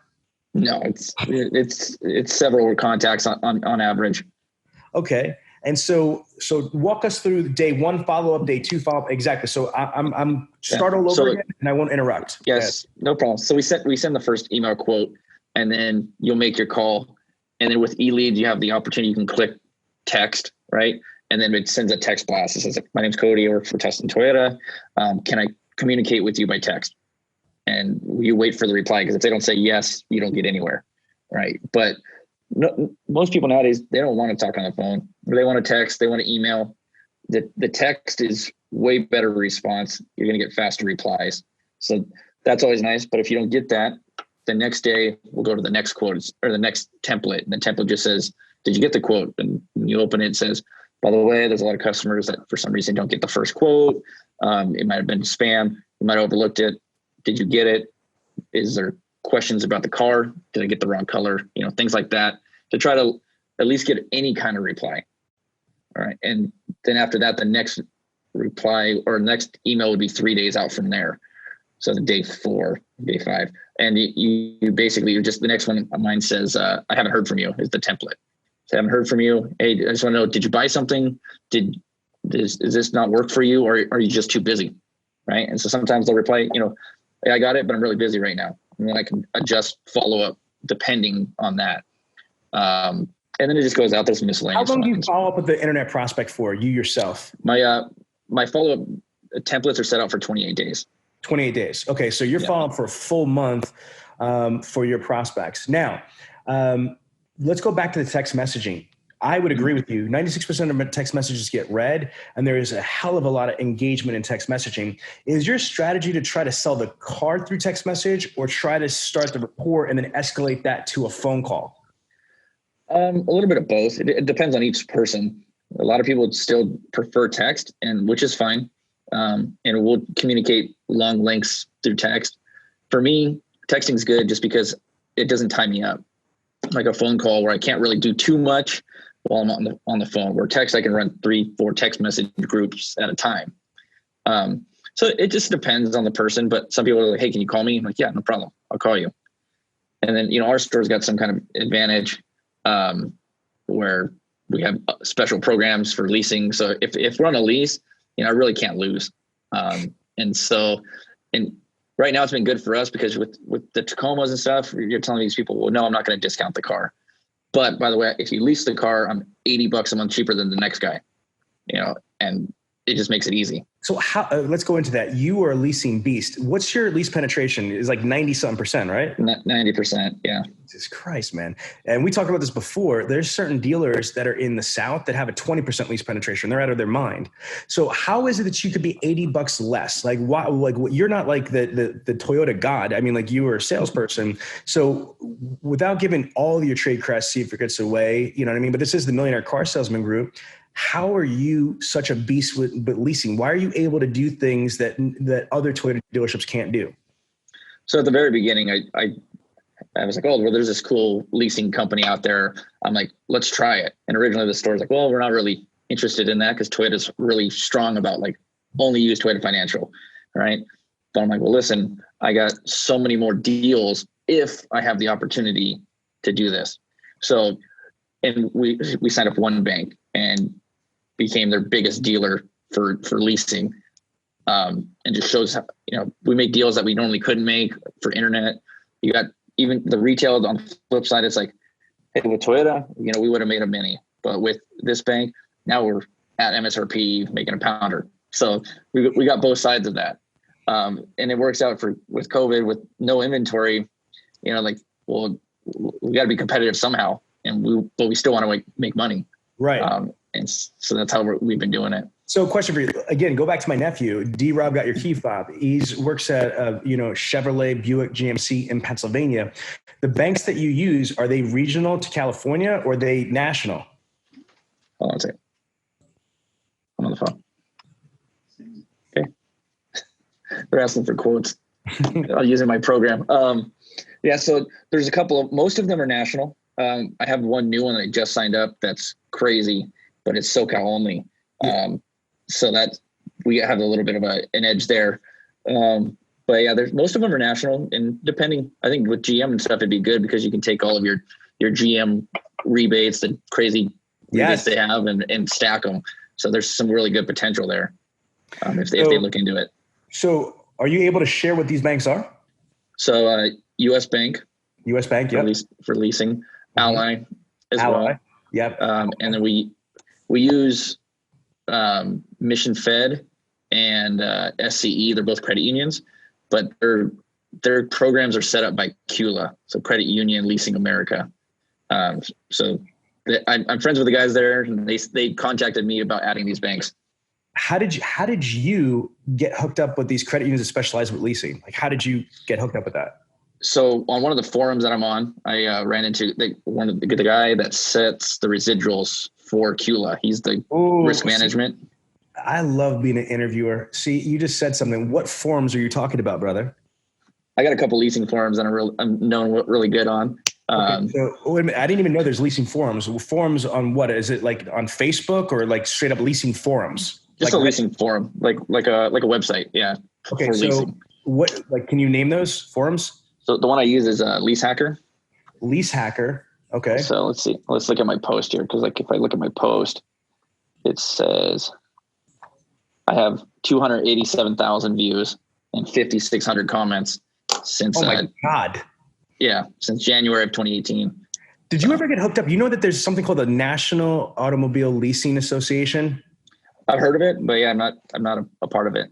No, it's several contacts on average. Okay. And so walk us through day one follow-up, day two follow-up. Exactly. So I'm start all over again, and I won't interrupt. Yes, no problem. So we send the first email quote. and then you'll make your call. And then with eLeads, you have the opportunity, you can click text, right? And then it sends a text blast. It says, my name's Cody, I work for Tustin Toyota. Can I communicate with you by text? And you wait for the reply, because if they don't say yes, you don't get anywhere, right? But no, most people nowadays, they don't want to talk on the phone. They want to text, they want to email. The text is way better response. You're going to get faster replies. So that's always nice. But if you don't get that, the next day we'll go to the next quote or the next template. And the template just says, did you get the quote? And when you open it, it says, by the way, there's a lot of customers that for some reason don't get the first quote. It might've been spam. You might've overlooked it. Did you get it? Is there questions about the car? Did I get the wrong color? Things like that, to try to at least get any kind of reply. All right. And then after that, the next reply or next email would be 3 days out from there. So the day 4, day 5. And you basically, you're just, the next one of mine says, I haven't heard from you, is the template. So I haven't heard from you. Hey, I just want to know, did you buy something? Does this not work for you? Or are you just too busy? Right. And so sometimes they'll reply, hey, I got it, but I'm really busy right now. And then I can adjust follow up depending on that. And then it just goes out. There's miscellaneous. How long do you follow up with the internet prospect for, you yourself? My follow-up templates are set out for 28 days. 28 days. Okay. So you're following up for a full month for your prospects. Now, let's go back to the text messaging. I would agree with you. 96% of text messages get read, and there is a hell of a lot of engagement in text messaging. Is your strategy to try to sell the car through text message, or try to start the rapport and then escalate that to a phone call? A little bit of both. It depends on each person. A lot of people still prefer text, and which is fine. And we'll communicate long links through text. For me, texting is good just because it doesn't tie me up. Like a phone call where I can't really do too much while I'm on the phone. Where text, I can run 3-4 text message groups at a time. So it just depends on the person. But some people are like, hey, can you call me? I'm like, yeah, no problem. I'll call you. And then, our store's got some kind of advantage where we have special programs for leasing. So if we're on a lease, I really can't lose. And right now it's been good for us because with the Tacomas and stuff, you're telling these people, well, no, I'm not going to discount the car. But by the way, if you lease the car, I'm $80 a month cheaper than the next guy, and it just makes it easy. So let's go into that. You are a leasing beast. What's your lease penetration? It's like 90-something%, right? 90%. Yeah. Jesus Christ, man. And we talked about this before. There's certain dealers that are in the South that have a 20% lease penetration. They're out of their mind. So how is it that you could be $80 less? Like, why? Like, you're not like the Toyota god. I mean, like, you were a salesperson. So without giving all your trade craft secrets away, you know what I mean? But this is the Millionaire Car Salesman Group. How are you such a beast with leasing? Why are you able to do things that other Toyota dealerships can't do? So at the very beginning, I was like, oh, well, there's this cool leasing company out there. I'm like, let's try it. And originally the store's like, well, we're not really interested in that because Toyota's really strong about like only use Toyota Financial, right? But I'm like, well, listen, I got so many more deals if I have the opportunity to do this. So, and we signed up one bank and became their biggest dealer for leasing. And just shows how, we make deals that we normally couldn't make for internet. You got even the retail on the flip side. It's like, hey, with Toyota, we would have made a mini, but with this bank, now we're at MSRP making a pounder. So we got both sides of that. And it works out with COVID, with no inventory, like, well, we got to be competitive somehow. But we still want to make money. Right. And so that's how we've been doing it. So question for you, again, go back to my nephew, D-Rob got your key fob. He works at, Chevrolet, Buick, GMC in Pennsylvania. The banks that you use, are they regional to California or are they national? Hold on a second. I'm on the phone. Okay. They're asking for quotes. I'm using my program. So there's a couple of, most of them are national. I have one new one that I just signed up. That's crazy, but it's SoCal only. So that we have a little bit of an edge there. But yeah, most of them are national, and depending, I think with GM and stuff, it'd be good because you can take all of your GM rebates, the crazy rebates they have, and stack them. So there's some really good potential there if they look into it. So are you able to share what these banks are? So US Bank, U.S. Bank, yep. For leasing. Ally as Ally. well. Yep. And then we use Mission Fed and SCE. They're both credit unions, but their programs are set up by CULA, so Credit Union Leasing America. So I'm friends with the guys there, and they contacted me about adding these banks. How did you get hooked up with these credit unions that specialize with leasing? Like, how did you get hooked up with that? So on one of the forums that I'm on, I ran into the guy that sets the residuals for CULA. He's the risk management. I love being an interviewer. See, you just said something. What forums are you talking about, brother? I got a couple leasing forums that I'm known really good on. Okay, so wait a minute, I didn't even know there's leasing forums. Forums on what? Is it like on Facebook or like straight up leasing forums? Just like a leasing forum, like a website. Yeah. Okay. So leasing. What, like, can you name those forums? So the one I use is Lease Hacker. Lease Hacker. Okay. So let's see. Let's look at my post here. Cause like if I look at my post, it says I have 287,000 views and 5,600 comments since. Oh my God. Yeah. Since January of 2018. Did you ever get hooked up? You know that there's something called the National Automobile Leasing Association? I've heard of it, but yeah, I'm not a part of it.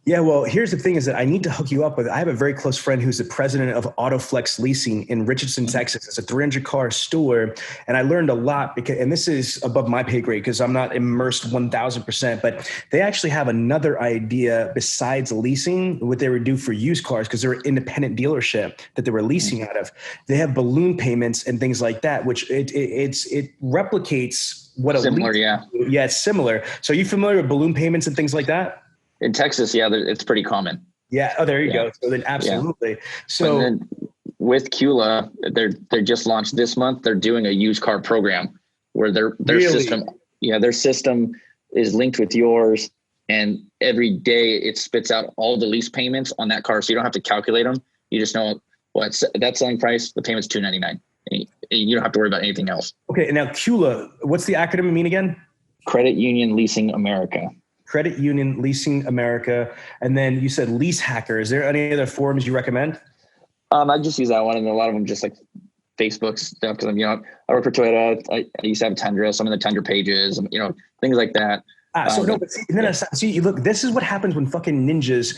Yeah, well, here's the thing is that I need to hook you up with, I have a very close friend who's the president of Autoflex Leasing in Richardson, Texas. It's a 300-car store. And I learned a lot and this is above my pay grade because I'm not immersed 1,000%, but they actually have another idea besides leasing, what they would do for used cars, because they're an independent dealership that they were leasing out of. They have balloon payments and things like that, which it replicates what a similar, lease. Yeah, it's similar. So are you familiar with balloon payments and things like that? In Texas, yeah, it's pretty common. Yeah. Oh, there you go. So then absolutely. Yeah. So then with CULA, they just launched this month. They're doing a used car program where their system is linked with yours. And every day it spits out all the lease payments on that car. So you don't have to calculate them. You just know what's that selling price. The payment's $299. And you don't have to worry about anything else. Okay. And now CULA, what's the acronym mean again? Credit Union Leasing America. Credit Union Leasing America. And then you said Lease Hacker. Is there any other forums you recommend? I just use that one, and a lot of them just like Facebook stuff because I work for Toyota. I used to have a Tundra, some of the Tundra pages, things like that. See, look, this is what happens when fucking ninjas,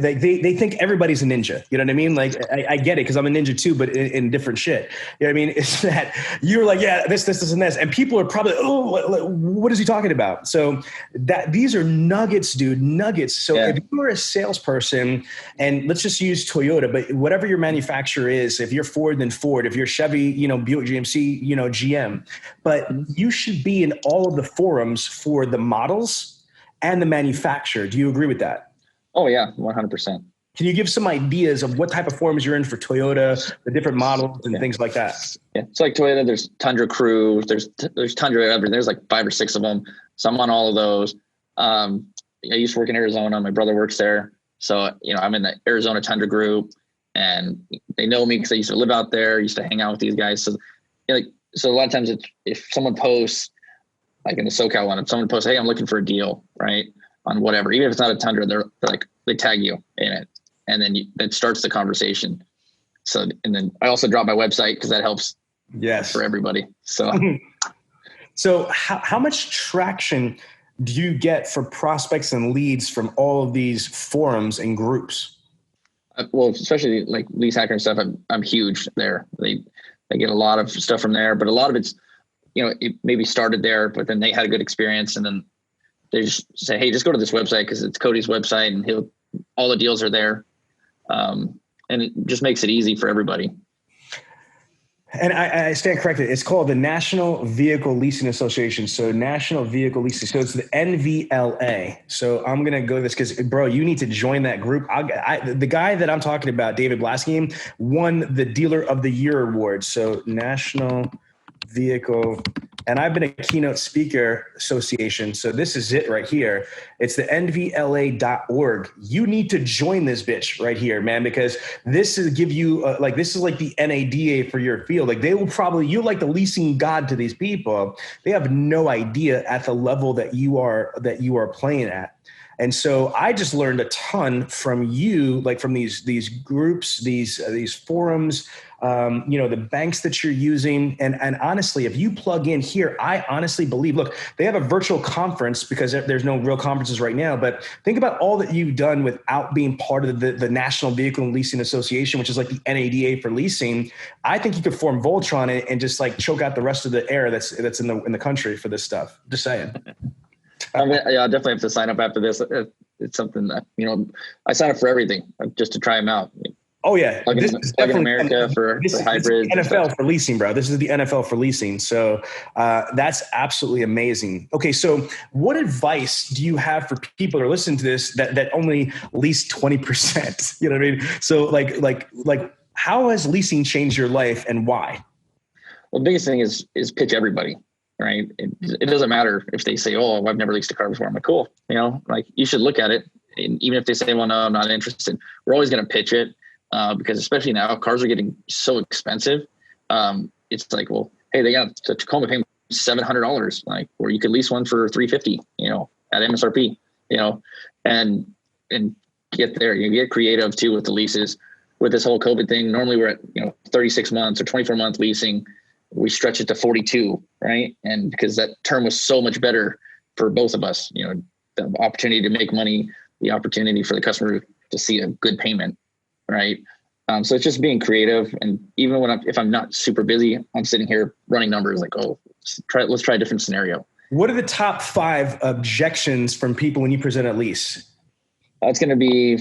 they think everybody's a ninja. You know what I mean? Like, I get it because I'm a ninja too, but in different shit. You know what I mean? It's that you're like, yeah, this, and this. And people are probably, what is he talking about? So these are nuggets, dude, nuggets. So if you're a salesperson, and let's just use Toyota, but whatever your manufacturer is, if you're Ford, then Ford. If you're Chevy, Buick, GMC, GM. But you should be in all of the forums for the models and the manufacturer. Do you agree with that? Oh yeah, 100%. Can you give some ideas of what type of forums you're in for Toyota, the different models and things like that? Yeah, it's like Toyota. There's Tundra Crew. There's Tundra everything. There's like 5 or 6 of them. So I'm on all of those. I used to work in Arizona. My brother works there, so I'm in the Arizona Tundra group, and they know me because I used to live out there. I used to hang out with these guys. So so a lot of times if someone posts, like in the SoCal one, if someone posts, hey, I'm looking for a deal, right, on whatever, even if it's not a Tundra, they're like, they tag you in it. And then that starts the conversation. So, and then I also drop my website because that helps for everybody. So, so how much traction do you get for prospects and leads from all of these forums and groups? Well, especially like Lease Hacker and stuff, I'm huge there. They get a lot of stuff from there, but a lot of it's, it maybe started there, but then they had a good experience, and then they just say, hey, just go to this website because it's Cody's website, and all the deals are there. And it just makes it easy for everybody. And I stand corrected. It's called the National Vehicle Leasing Association. So National Vehicle Leasing. So it's the NVLA. So I'm going to go this because, bro, you need to join that group. The guy that I'm talking about, David Blaskin, won the Dealer of the Year award. So National Vehicle, and I've been a keynote speaker association. So this is it right here. It's the nvla.org. You need to join this bitch right here, man, because this is give you this is like the NADA for your field. Like they will you're like the leasing god to these people. They have no idea at the level that you are playing at. And so I just learned a ton from you, like from these groups, these forums, the banks that you're using. And honestly, if you plug in here, I honestly believe, look, they have a virtual conference because there's no real conferences right now, but think about all that you've done without being part of the National Vehicle and Leasing Association, which is like the NADA for leasing. I think you could form Voltron and just like choke out the rest of the air that's in the country for this stuff. Just saying. I mean, yeah, I'll definitely have to sign up after this. It's something that, I sign up for everything just to try them out. Oh yeah, this is definitely America for hybrids. This is the NFL for leasing, bro. This is the NFL for leasing. So that's absolutely amazing. Okay, so what advice do you have for people who are listening to this that only lease 20%? You know what I mean? So like how has leasing changed your life and why? Well, the biggest thing is pitch everybody, right? It doesn't matter if they say, "Oh, I've never leased a car before." I'm like, cool. Like you should look at it, and even if they say, "Well, no, I'm not interested," we're always going to pitch it. Because especially now, cars are getting so expensive. It's like, well, hey, they got the Tacoma paying $700, like, or you could lease one for $350, at MSRP, and get there. You get creative too with the leases. With this whole COVID thing, normally we're at 36 months or 24-month leasing. We stretch it to 42, right? And because that term was so much better for both of us, the opportunity to make money, the opportunity for the customer to see a good payment. Right. So it's just being creative. And even if I'm not super busy, I'm sitting here running numbers like, oh, let's try a different scenario. What are the top 5 objections from people when you present a lease? It's going to be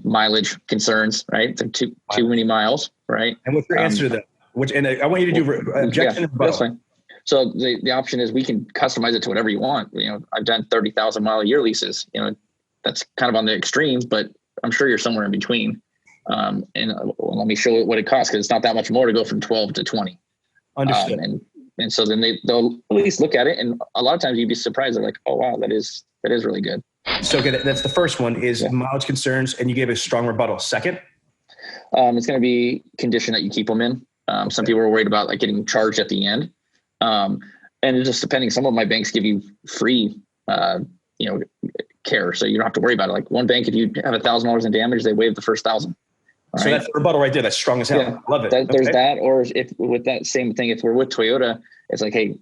mileage concerns, right? Too many miles, right? And what's your answer to that? And I want you to do objection. Yeah, that's fine. So the option is we can customize it to whatever you want. I've done 30,000 mile a year leases. That's kind of on the extremes, but I'm sure you're somewhere in between. Let me show what it costs, because it's not that much more to go from 12 to 20. Understood. And so then they'll at least look at it, and a lot of times you'd be surprised. They're like, "Oh wow, that is really good." So that's the first one is mileage concerns, and you gave a strong rebuttal. Second, it's going to be condition that you keep them in. Some people are worried about like getting charged at the end, and it's just depending. Some of my banks give you free, care, so you don't have to worry about it. Like one bank, if you have $1,000 in damage, they waive the first 1,000. So that's the rebuttal right there. That's strong as hell. Yeah. Love it. There's that, or if with that same thing, if we're with Toyota, it's like, hey,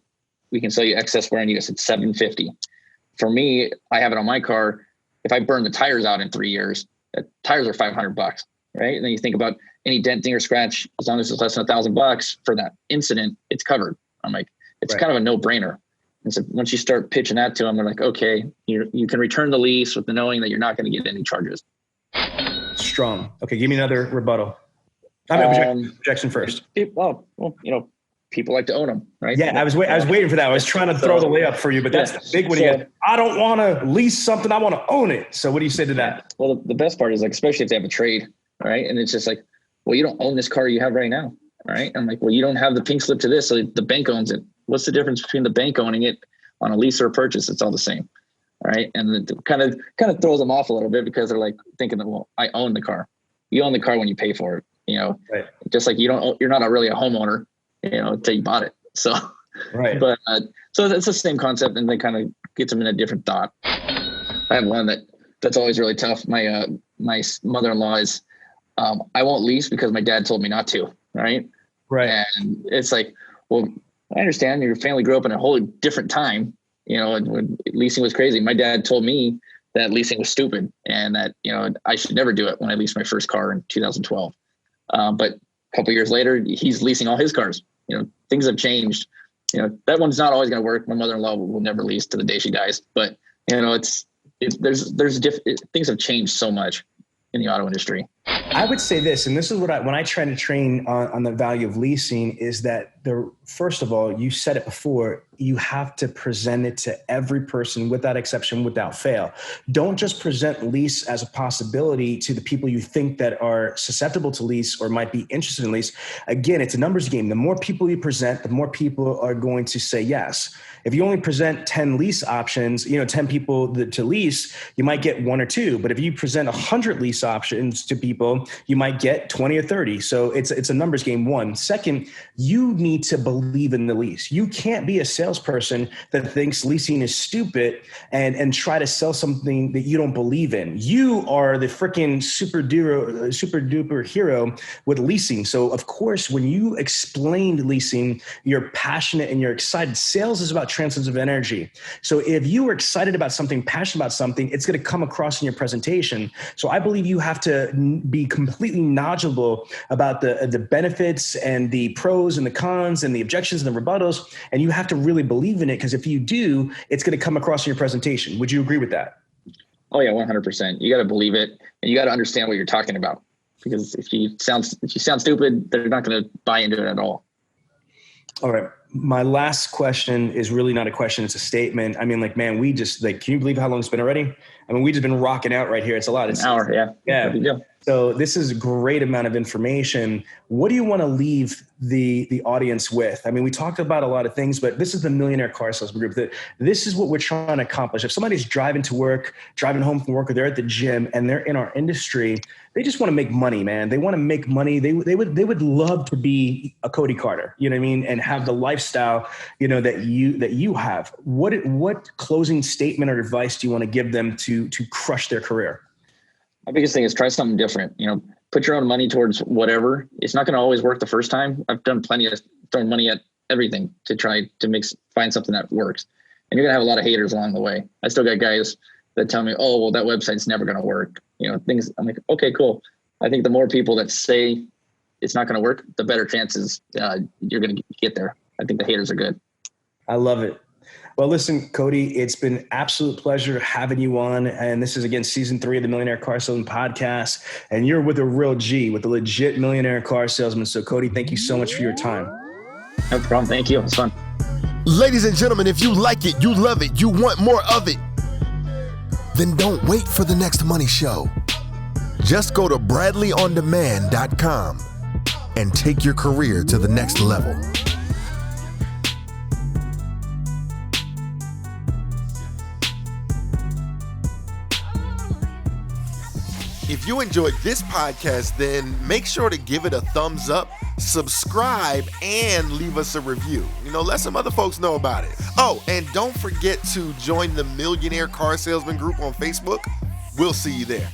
we can sell you excess wear and use at $750. For me, I have it on my car. If I burn the tires out in 3 years, the tires are $500, right? And then you think about any dent, ding, or scratch, as long as it's less than $1,000 for that incident, it's covered. I'm like, it's kind of a no-brainer. And so once you start pitching that to them, they're like, okay, you can return the lease with the knowing that you're not going to get any charges. Strong. Okay, give me another rebuttal. Objection first. Well, people like to own them, right? Yeah, I was waiting for that. I was trying to throw the layup for you, but that's the big one. So, I don't want to lease something. I want to own it. So what do you say to that? Well, the best part is like, especially if they have a trade, right? And it's just like, well, you don't own this car you have right now, right? I'm like, well, you don't have the pink slip to this, so the bank owns it. What's the difference between the bank owning it on a lease or a purchase? It's all the same, right? And it kind of throws them off a little bit, because they're like thinking that, well, I own the car. You own the car when you pay for it, right. Just like you're not really a homeowner, until you bought it. So, right. But so it's the same concept, and they kind of gets them in a different thought. I have one that's always really tough. My mother-in-law is, I won't lease because my dad told me not to, right? Right. And it's like, well, I understand your family grew up in a whole different time, when leasing was crazy. My dad told me that leasing was stupid, and that, I should never do it when I leased my first car in 2012. But a couple of years later, he's leasing all his cars. Things have changed. That one's not always going to work. My mother-in-law will never lease to the day she dies, but things have changed so much in the auto industry. I would say this, and this is when I try to train on the value of leasing, is that first of all, you said it before, you have to present it to every person without exception, without fail. Don't just present lease as a possibility to the people you think that are susceptible to lease or might be interested in lease. Again, it's a numbers game. The more people you present, the more people are going to say yes. If you only present 10 lease options, 10 people to lease, you might get 1 or 2. But if you present 100 lease options to people, you might get 20 or 30. So it's a numbers game. One. Second, you need need to believe in the lease. You can't be a salesperson that thinks leasing is stupid and try to sell something that you don't believe in. You are the freaking super duper hero with leasing. So of course, when you explained leasing, you're passionate and you're excited. Sales is about transference of energy. So if you are excited about something, passionate about something, it's going to come across in your presentation. So I believe you have to be completely knowledgeable about the benefits and the pros and the cons and the objections and the rebuttals. And you have to really believe in it, because if you do, it's going to come across in your presentation. Would you agree with that? Oh yeah, 100%. You got to believe it, and you got to understand what you're talking about. Because if you sound stupid, they're not going to buy into it at all. All right. My last question is really not a question. It's a statement. I mean, like, man, we just can you believe how long it's been already? I mean, we just been rocking out right here. It's a lot. It's an hour. Yeah. Yeah. So this is a great amount of information. What do you want to leave the audience with? I mean, we talked about a lot of things, but this is the Millionaire Car Salesman Group. This is what we're trying to accomplish. If somebody's driving to work, driving home from work, or they're at the gym and they're in our industry, they just want to make money, man. They want to make money. They would love to be a Cody Carter, you know what I mean, and have the lifestyle, you know, that you have. What closing statement or advice do you want to give them to crush their career? My biggest thing is try something different. You know, put your own money towards whatever. It's not going to always work the first time. I've done plenty of throwing money at everything to try to find something that works. And you're going to have a lot of haters along the way. I still got guys that tell me, oh, well, that website's never going to work. You know, things. I'm like, okay, cool. I think the more people that say it's not going to work, the better chances you're going to get there. I think the haters are good. I love it. Well, listen, Cody, it's been an absolute pleasure having you on. And this is, again, season 3 of the Millionaire Car Salesman podcast. And you're with a real G, with a legit millionaire car salesman. So, Cody, thank you so much for your time. No problem. Thank you. It was fun. Ladies and gentlemen, if you like it, you love it, you want more of it, then don't wait for the next money show. Just go to bradleyondemand.com and take your career to the next level. If you enjoyed this podcast, then make sure to give it a thumbs up, subscribe, and leave us a review. You know, let some other folks know about it. Oh, and don't forget to join the Millionaire Car Salesman Group on Facebook. We'll see you there.